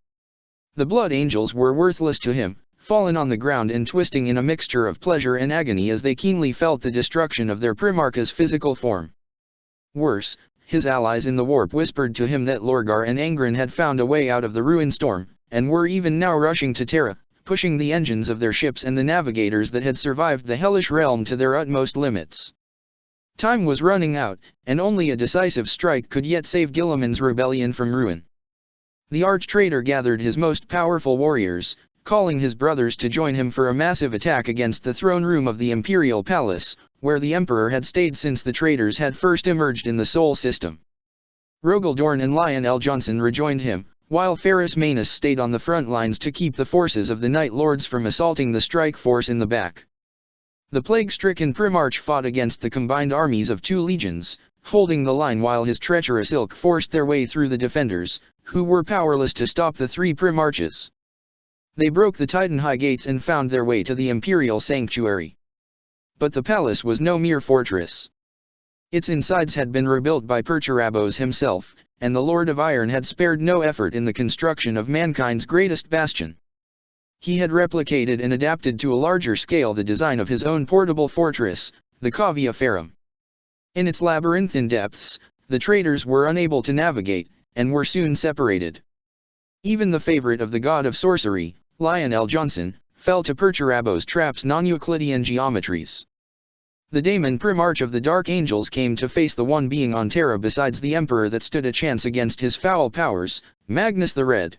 The Blood Angels were worthless to him, fallen on the ground and twisting in a mixture of pleasure and agony as they keenly felt the destruction of their Primarch's physical form. Worse, his allies in the warp whispered to him that Lorgar and Angren had found a way out of the ruin storm, and were even now rushing to Terra, pushing the engines of their ships and the navigators that had survived the hellish realm to their utmost limits. Time was running out, and only a decisive strike could yet save Guilliman's rebellion from ruin. The arch-traitor gathered his most powerful warriors, calling his brothers to join him for a massive attack against the throne room of the Imperial Palace, where the Emperor had stayed since the traitors had first emerged in the Sol system. Rogaldorn and Lionel Johnson rejoined him, while Ferrus Manus stayed on the front lines to keep the forces of the Night Lords from assaulting the strike force in the back. The plague-stricken Primarch fought against the combined armies of 2 legions, holding the line while his treacherous ilk forced their way through the defenders, who were powerless to stop the 3 Primarches. They broke the Titan High gates and found their way to the Imperial Sanctuary. But the palace was no mere fortress. Its insides had been rebuilt by Perturabos himself, and the Lord of Iron had spared no effort in the construction of mankind's greatest bastion. He had replicated and adapted to a larger scale the design of his own portable fortress, the Cavia Ferrum. In its labyrinthine depths, the traitors were unable to navigate, and were soon separated. Even the favorite of the god of sorcery, Lionel Johnson, fell to Perturabos' trap's non-Euclidean geometries. The Daemon Primarch of the Dark Angels came to face the one being on Terra besides the Emperor that stood a chance against his foul powers, Magnus the Red.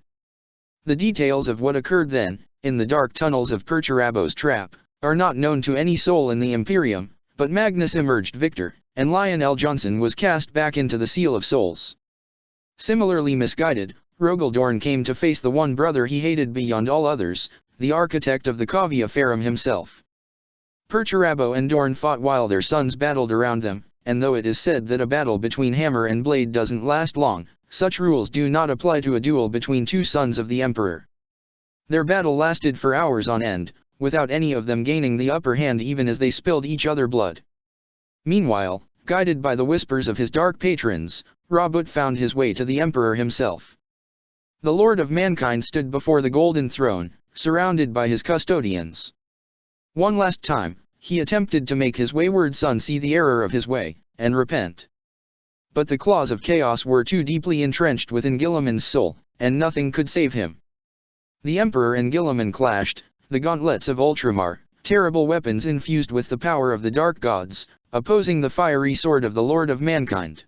The details of what occurred then, in the dark tunnels of Perturabos' trap, are not known to any soul in the Imperium, but Magnus emerged victor, and Lionel Johnson was cast back into the Seal of Souls. Similarly misguided, Rogaldorn came to face the one brother he hated beyond all others, the architect of the Cavia Ferrum himself. Perturabo and Dorn fought while their sons battled around them, and though it is said that a battle between hammer and blade doesn't last long, such rules do not apply to a duel between two sons of the emperor. Their battle lasted for hours on end, without any of them gaining the upper hand even as they spilled each other blood. Meanwhile, guided by the whispers of his dark patrons, Robout found his way to the emperor himself. The Lord of Mankind stood before the golden throne, surrounded by his custodians. One last time, he attempted to make his wayward son see the error of his way, and repent. But the claws of chaos were too deeply entrenched within Guilliman's soul, and nothing could save him. The Emperor and Guilliman clashed, the gauntlets of Ultramar, terrible weapons infused with the power of the dark gods, opposing the fiery sword of the Lord of Mankind.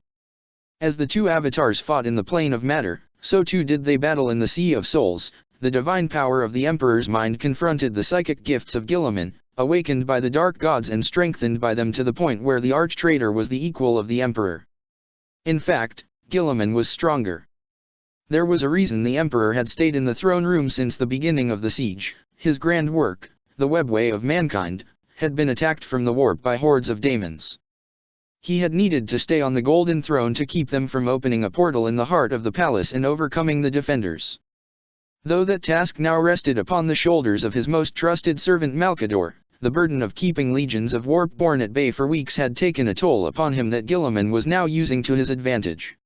As the two avatars fought in the plane of matter, so too did they battle in the Sea of Souls. The divine power of the Emperor's mind confronted the psychic gifts of Guilliman, awakened by the dark gods and strengthened by them to the point where the arch-traitor was the equal of the Emperor. In fact, Guilliman was stronger. There was a reason the Emperor had stayed in the throne room since the beginning of the siege. His grand work, the webway of mankind, had been attacked from the warp by hordes of daemons. He had needed to stay on the golden throne to keep them from opening a portal in the heart of the palace and overcoming the defenders. Though that task now rested upon the shoulders of his most trusted servant Malcador, the burden of keeping legions of warp-born at bay for weeks had taken a toll upon him that Guilliman was now using to his advantage.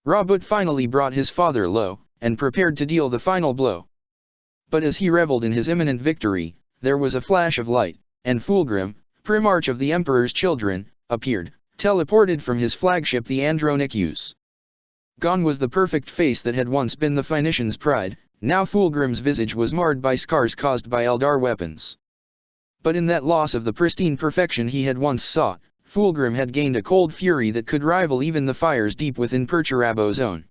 Robout finally brought his father low, and prepared to deal the final blow. But as he reveled in his imminent victory, there was a flash of light, and Fulgrim, Primarch of the Emperor's children, appeared, teleported from his flagship the Andronicus. Gone was the perfect face that had once been the Phoenicians' pride. Now Fulgrim's visage was marred by scars caused by Eldar weapons. But in that loss of the pristine perfection he had once sought, Fulgrim had gained a cold fury that could rival even the fires deep within Perturabo's own.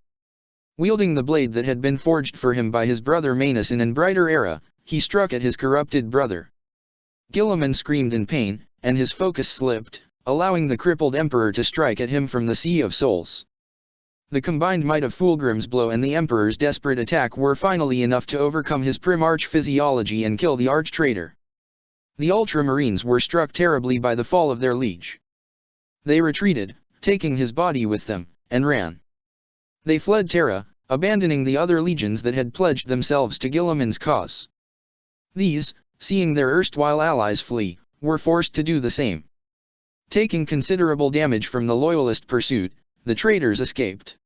Wielding the blade that had been forged for him by his brother Manus in an brighter era, he struck at his corrupted brother. Guilliman screamed in pain, and his focus slipped, allowing the crippled Emperor to strike at him from the Sea of Souls. The combined might of Fulgrim's blow and the Emperor's desperate attack were finally enough to overcome his Primarch physiology and kill the arch-traitor. The Ultramarines were struck terribly by the fall of their liege. They retreated, taking his body with them, and ran. They fled Terra, abandoning the other legions that had pledged themselves to Guilliman's cause. These, seeing their erstwhile allies flee, were forced to do the same. Taking considerable damage from the loyalist pursuit, the traitors escaped.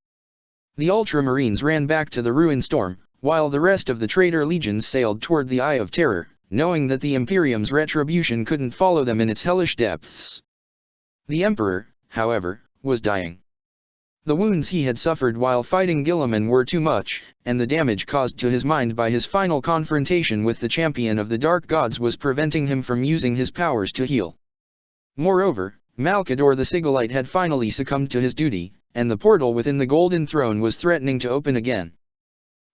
The Ultramarines ran back to the ruined storm, while the rest of the traitor legions sailed toward the Eye of Terror, knowing that the Imperium's retribution couldn't follow them in its hellish depths. The Emperor, however, was dying. The wounds he had suffered while fighting Guilliman were too much, and the damage caused to his mind by his final confrontation with the champion of the Dark Gods was preventing him from using his powers to heal. Moreover, Malcador the Sigillite had finally succumbed to his duty, and the portal within the Golden Throne was threatening to open again.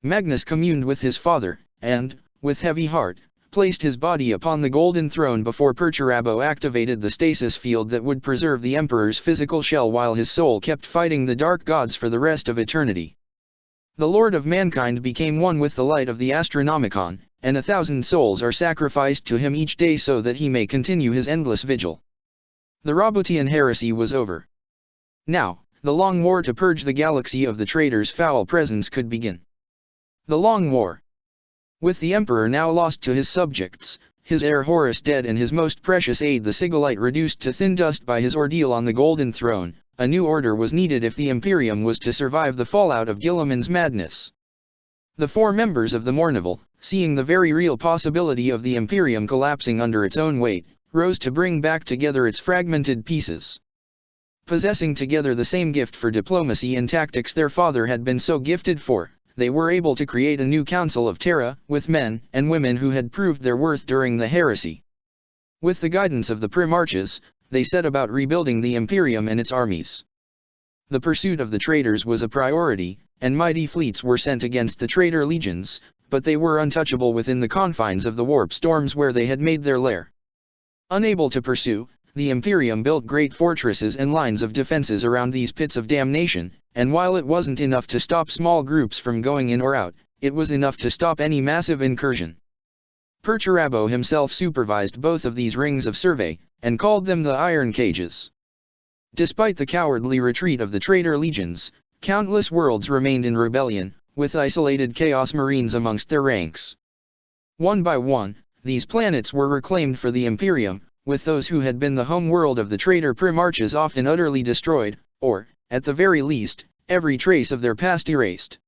Magnus communed with his father, and, with heavy heart, placed his body upon the Golden Throne before Perturabo activated the stasis field that would preserve the Emperor's physical shell while his soul kept fighting the Dark Gods for the rest of eternity. The Lord of Mankind became one with the light of the Astronomicon, and 1,000 souls are sacrificed to him each day so that he may continue his endless vigil. The Roboutian Heresy was over. Now, the long war to purge the galaxy of the traitor's foul presence could begin. The Long War. With the Emperor now lost to his subjects, his heir Horus dead and his most precious aide the Sigillite reduced to thin dust by his ordeal on the Golden Throne, a new order was needed if the Imperium was to survive the fallout of Guilliman's madness. The 4 members of the Mournival, seeing the very real possibility of the Imperium collapsing under its own weight, rose to bring back together its fragmented pieces. Possessing together the same gift for diplomacy and tactics their father had been so gifted for, they were able to create a new Council of Terra, with men and women who had proved their worth during the heresy. With the guidance of the Primarches, they set about rebuilding the Imperium and its armies. The pursuit of the traitors was a priority, and mighty fleets were sent against the traitor legions, but they were untouchable within the confines of the warp storms where they had made their lair. Unable to pursue, the Imperium built great fortresses and lines of defenses around these pits of damnation, and while it wasn't enough to stop small groups from going in or out, it was enough to stop any massive incursion. Perturabo himself supervised both of these rings of survey, and called them the Iron Cages. Despite the cowardly retreat of the traitor legions, countless worlds remained in rebellion, with isolated Chaos Marines amongst their ranks. One by one, these planets were reclaimed for the Imperium, with those who had been the home world of the traitor Primarchs often utterly destroyed, or, at the very least, every trace of their past erased.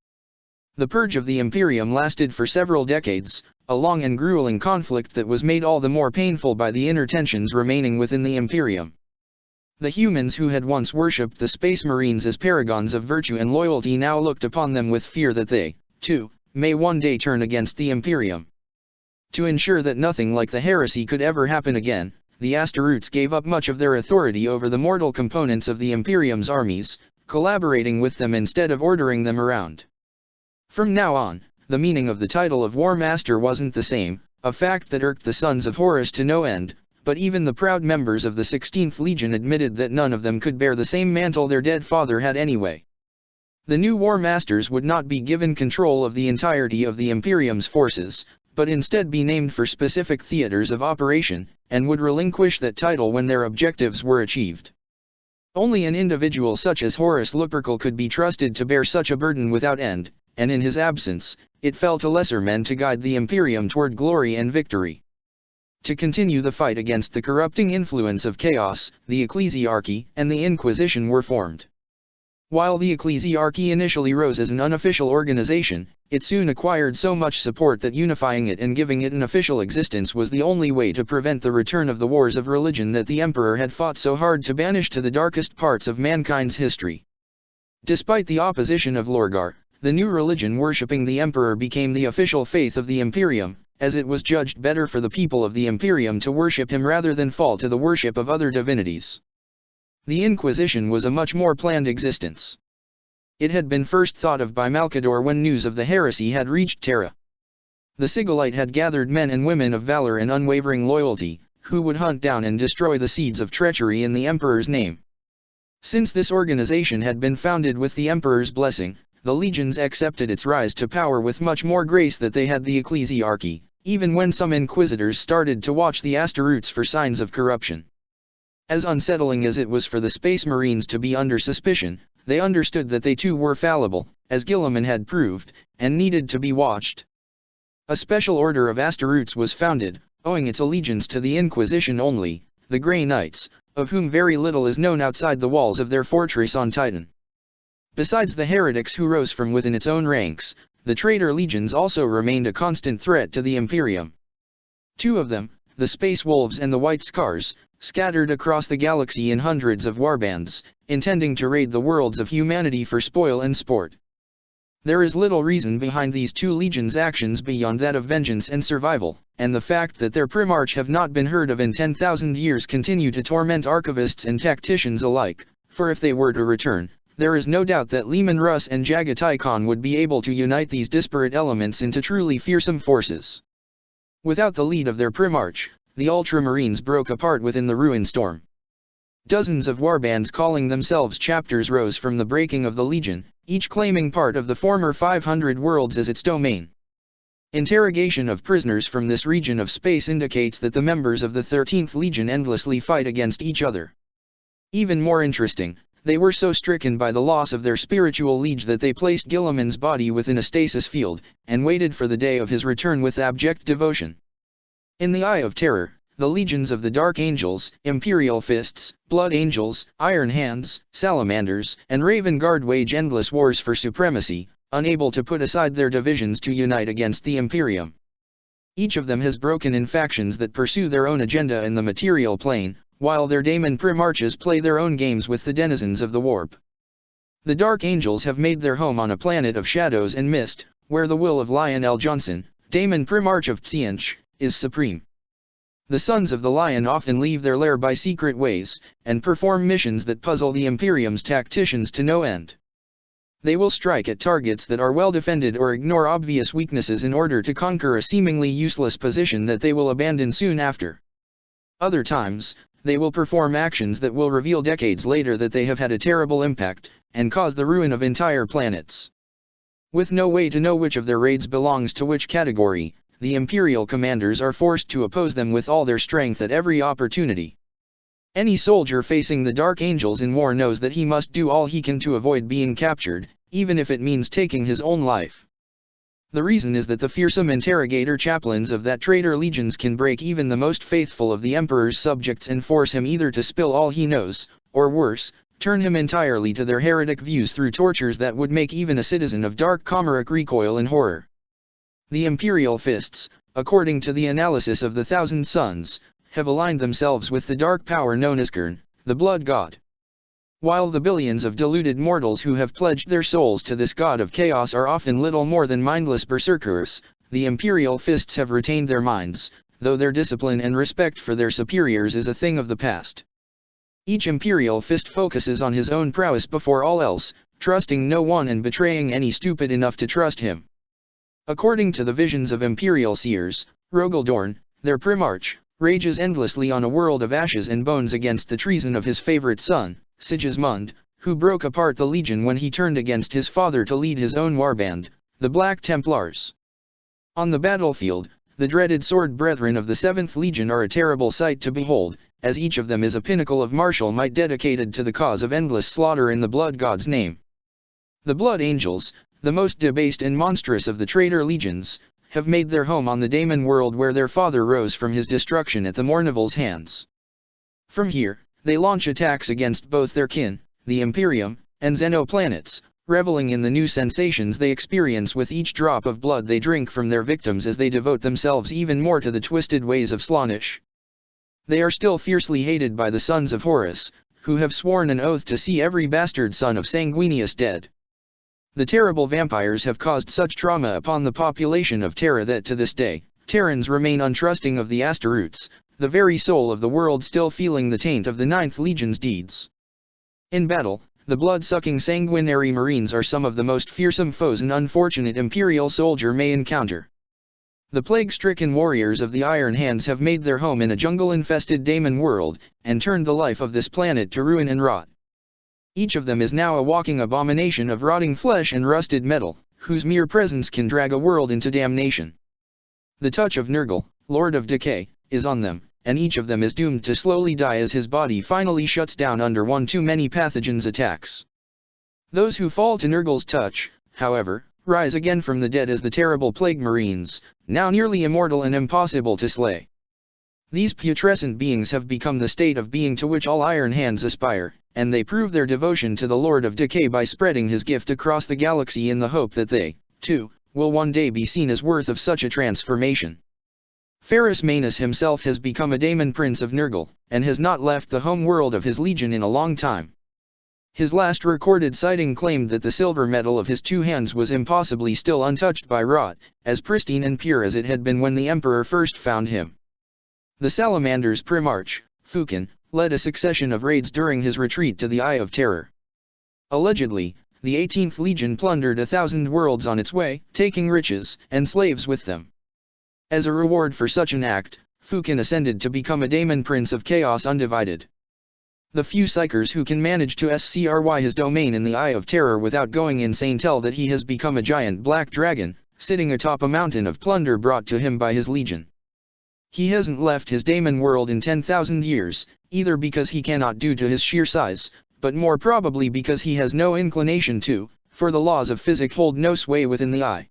The purge of the Imperium lasted for several decades, a long and grueling conflict that was made all the more painful by the inner tensions remaining within the Imperium. The humans who had once worshipped the Space Marines as paragons of virtue and loyalty now looked upon them with fear that they, too, may one day turn against the Imperium. To ensure that nothing like the heresy could ever happen again, the Astaroths gave up much of their authority over the mortal components of the Imperium's armies, collaborating with them instead of ordering them around. From now on, the meaning of the title of War Master wasn't the same, a fact that irked the sons of Horus to no end, but even the proud members of the 16th Legion admitted that none of them could bear the same mantle their dead father had anyway. The new War Masters would not be given control of the entirety of the Imperium's forces, but instead be named for specific theaters of operation, and would relinquish that title when their objectives were achieved. Only an individual such as Horus Lupercal could be trusted to bear such a burden without end, and in his absence, it fell to lesser men to guide the Imperium toward glory and victory. To continue the fight against the corrupting influence of chaos, the Ecclesiarchy and the Inquisition were formed. While the Ecclesiarchy initially rose as an unofficial organization, it soon acquired so much support that unifying it and giving it an official existence was the only way to prevent the return of the wars of religion that the Emperor had fought so hard to banish to the darkest parts of mankind's history. Despite the opposition of Lorgar, the new religion worshipping the Emperor became the official faith of the Imperium, as it was judged better for the people of the Imperium to worship him rather than fall to the worship of other divinities. The Inquisition was a much more planned existence. It had been first thought of by Malcador when news of the heresy had reached Terra. The Sigillite had gathered men and women of valor and unwavering loyalty, who would hunt down and destroy the seeds of treachery in the Emperor's name. Since this organization had been founded with the Emperor's blessing, the legions accepted its rise to power with much more grace than they had the Ecclesiarchy, even when some inquisitors started to watch the Astaroths for signs of corruption. As unsettling as it was for the Space Marines to be under suspicion, they understood that they too were fallible, as Guilliman had proved, and needed to be watched. A special order of Astaroths was founded, owing its allegiance to the Inquisition only, the Grey Knights, of whom very little is known outside the walls of their fortress on Titan. Besides the heretics who rose from within its own ranks, the traitor legions also remained a constant threat to the Imperium. Two of them, the Space Wolves and the White Scars, scattered across the galaxy in hundreds of warbands, intending to raid the worlds of humanity for spoil and sport. There is little reason behind these two legions' actions beyond that of vengeance and survival, and the fact that their Primarch have not been heard of in 10,000 years continue to torment archivists and tacticians alike, for if they were to return, there is no doubt that Leman Russ and Jagatai Khan would be able to unite these disparate elements into truly fearsome forces. Without the lead of their Primarch, the Ultramarines broke apart within the ruin storm. Dozens of warbands calling themselves chapters rose from the breaking of the Legion, each claiming part of the former 500 worlds as its domain. Interrogation of prisoners from this region of space indicates that the members of the 13th Legion endlessly fight against each other. Even more interesting, they were so stricken by the loss of their spiritual liege that they placed Guilliman's body within a stasis field, and waited for the day of his return with abject devotion. In the Eye of Terror, the legions of the Dark Angels, Imperial Fists, Blood Angels, Iron Hands, Salamanders, and Raven Guard wage endless wars for supremacy, unable to put aside their divisions to unite against the Imperium. Each of them has broken in factions that pursue their own agenda in the material plane, while their daemon Primarchs play their own games with the denizens of the warp. The Dark Angels have made their home on a planet of shadows and mist, where the will of Lionel Johnson, daemon Primarch of Tsiench, is supreme. The Sons of the Lion often leave their lair by secret ways, and perform missions that puzzle the Imperium's tacticians to no end. They will strike at targets that are well defended or ignore obvious weaknesses in order to conquer a seemingly useless position that they will abandon soon after. Other times, they will perform actions that will reveal decades later that they have had a terrible impact, and cause the ruin of entire planets. With no way to know which of their raids belongs to which category, the Imperial commanders are forced to oppose them with all their strength at every opportunity. Any soldier facing the Dark Angels in war knows that he must do all he can to avoid being captured, even if it means taking his own life. The reason is that the fearsome interrogator chaplains of that traitor legions can break even the most faithful of the Emperor's subjects and force him either to spill all he knows, or worse, turn him entirely to their heretic views through tortures that would make even a citizen of Dark Commeric recoil in horror. The Imperial Fists, according to the analysis of the Thousand Sons, have aligned themselves with the dark power known as Kern, the Blood God. While the billions of deluded mortals who have pledged their souls to this god of chaos are often little more than mindless berserkers, the Imperial Fists have retained their minds, though their discipline and respect for their superiors is a thing of the past. Each Imperial Fist focuses on his own prowess before all else, trusting no one and betraying any stupid enough to trust him. According to the visions of Imperial seers, Rogaldorn, their Primarch, rages endlessly on a world of ashes and bones against the treason of his favorite son, Sigismund, who broke apart the Legion when he turned against his father to lead his own warband, the Black Templars. On the battlefield, the dreaded Sword Brethren of the 7th Legion are a terrible sight to behold, as each of them is a pinnacle of martial might dedicated to the cause of endless slaughter in the Blood God's name. The Blood Angels, the most debased and monstrous of the traitor legions, have made their home on the Daemon world where their father rose from his destruction at the Mournival's hands. From here, they launch attacks against both their kin, the Imperium, and Xeno planets, reveling in the new sensations they experience with each drop of blood they drink from their victims as they devote themselves even more to the twisted ways of Slaanesh. They are still fiercely hated by the sons of Horus, who have sworn an oath to see every bastard son of Sanguinius dead. The terrible vampires have caused such trauma upon the population of Terra that to this day, Terrans remain untrusting of the Astaroths, the very soul of the world still feeling the taint of the 9th Legion's deeds. In battle, the blood-sucking sanguinary Marines are some of the most fearsome foes an unfortunate Imperial soldier may encounter. The plague-stricken warriors of the Iron Hands have made their home in a jungle-infested Daemon world, and turned the life of this planet to ruin and rot. Each of them is now a walking abomination of rotting flesh and rusted metal, whose mere presence can drag a world into damnation. The touch of Nurgle, Lord of Decay, is on them, and each of them is doomed to slowly die as his body finally shuts down under one too many pathogens' attacks. Those who fall to Nurgle's touch, however, rise again from the dead as the terrible Plague Marines, now nearly immortal and impossible to slay. These putrescent beings have become the state of being to which all Iron Hands aspire, and they prove their devotion to the Lord of Decay by spreading his gift across the galaxy in the hope that they, too, will one day be seen as worth of such a transformation. Ferrus Manus himself has become a Daemon Prince of Nurgle, and has not left the home world of his legion in a long time. His last recorded sighting claimed that the silver metal of his 2 hands was impossibly still untouched by rot, as pristine and pure as it had been when the Emperor first found him. The Salamander's Primarch, Fukin, led a succession of raids during his retreat to the Eye of Terror. Allegedly, the 18th Legion plundered 1,000 worlds on its way, taking riches and slaves with them. As a reward for such an act, Fukin ascended to become a Daemon Prince of Chaos Undivided. The few psychers who can manage to scry his domain in the Eye of Terror without going insane tell that he has become a giant black dragon, sitting atop a mountain of plunder brought to him by his legion. He hasn't left his Daemon world in 10,000 years, either because he cannot due to his sheer size, but more probably because he has no inclination to, for the laws of physics hold no sway within the eye.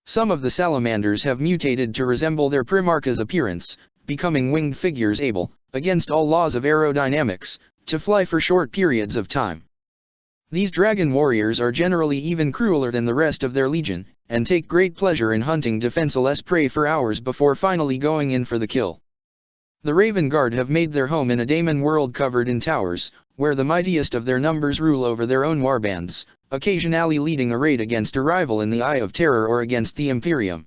Some of the salamanders have mutated to resemble their Primarch's appearance, becoming winged figures able, against all laws of aerodynamics, to fly for short periods of time. These dragon warriors are generally even crueler than the rest of their legion, and take great pleasure in hunting defenseless prey for hours before finally going in for the kill. The Raven Guard have made their home in a Daemon world covered in towers, where the mightiest of their numbers rule over their own warbands, occasionally leading a raid against a rival in the Eye of Terror or against the Imperium.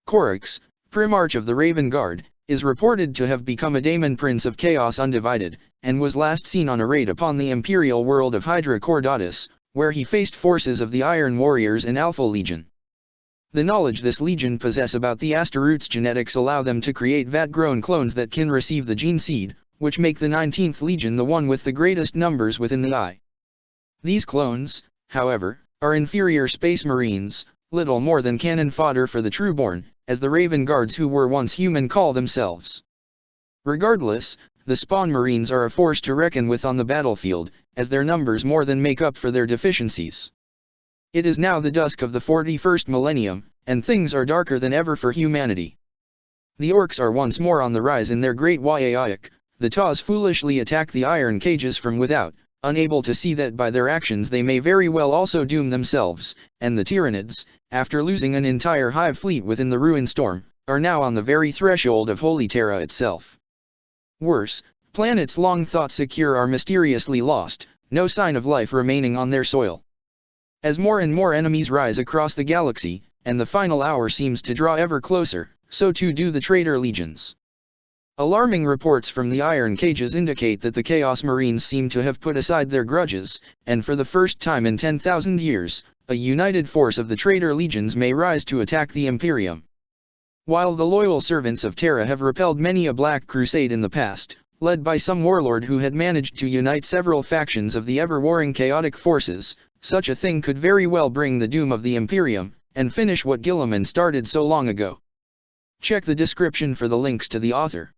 Corax, Primarch of the Raven Guard, is reported to have become a Daemon Prince of Chaos Undivided, and was last seen on a raid upon the Imperial world of Hydra Cordatus, where he faced forces of the Iron Warriors and Alpha Legion. The knowledge this legion possess about the Astaroth's genetics allow them to create vat-grown clones that can receive the gene seed, which make the 19th Legion the one with the greatest numbers within the eye. These clones, however, are inferior space marines, little more than cannon fodder for the Trueborn, as the Raven Guards who were once human call themselves. Regardless, the Spawn Marines are a force to reckon with on the battlefield, as their numbers more than make up for their deficiencies. It is now the dusk of the 41st millennium, and things are darker than ever for humanity. The Orcs are once more on the rise in their great Yaik. The Taws foolishly attack the iron cages from without, unable to see that by their actions they may very well also doom themselves, and the Tyranids, after losing an entire hive fleet within the ruined storm, are now on the very threshold of Holy Terra itself. Worse, planets long thought secure are mysteriously lost, no sign of life remaining on their soil. As more and more enemies rise across the galaxy, and the final hour seems to draw ever closer, so too do the traitor legions. Alarming reports from the iron cages indicate that the Chaos Marines seem to have put aside their grudges, and for the first time in 10,000 years, a united force of the traitor legions may rise to attack the Imperium. While the loyal servants of Terra have repelled many a black crusade in the past, led by some warlord who had managed to unite several factions of the ever-warring chaotic forces, such a thing could very well bring the doom of the Imperium, and finish what Guilliman started so long ago. Check the description for the links to the author.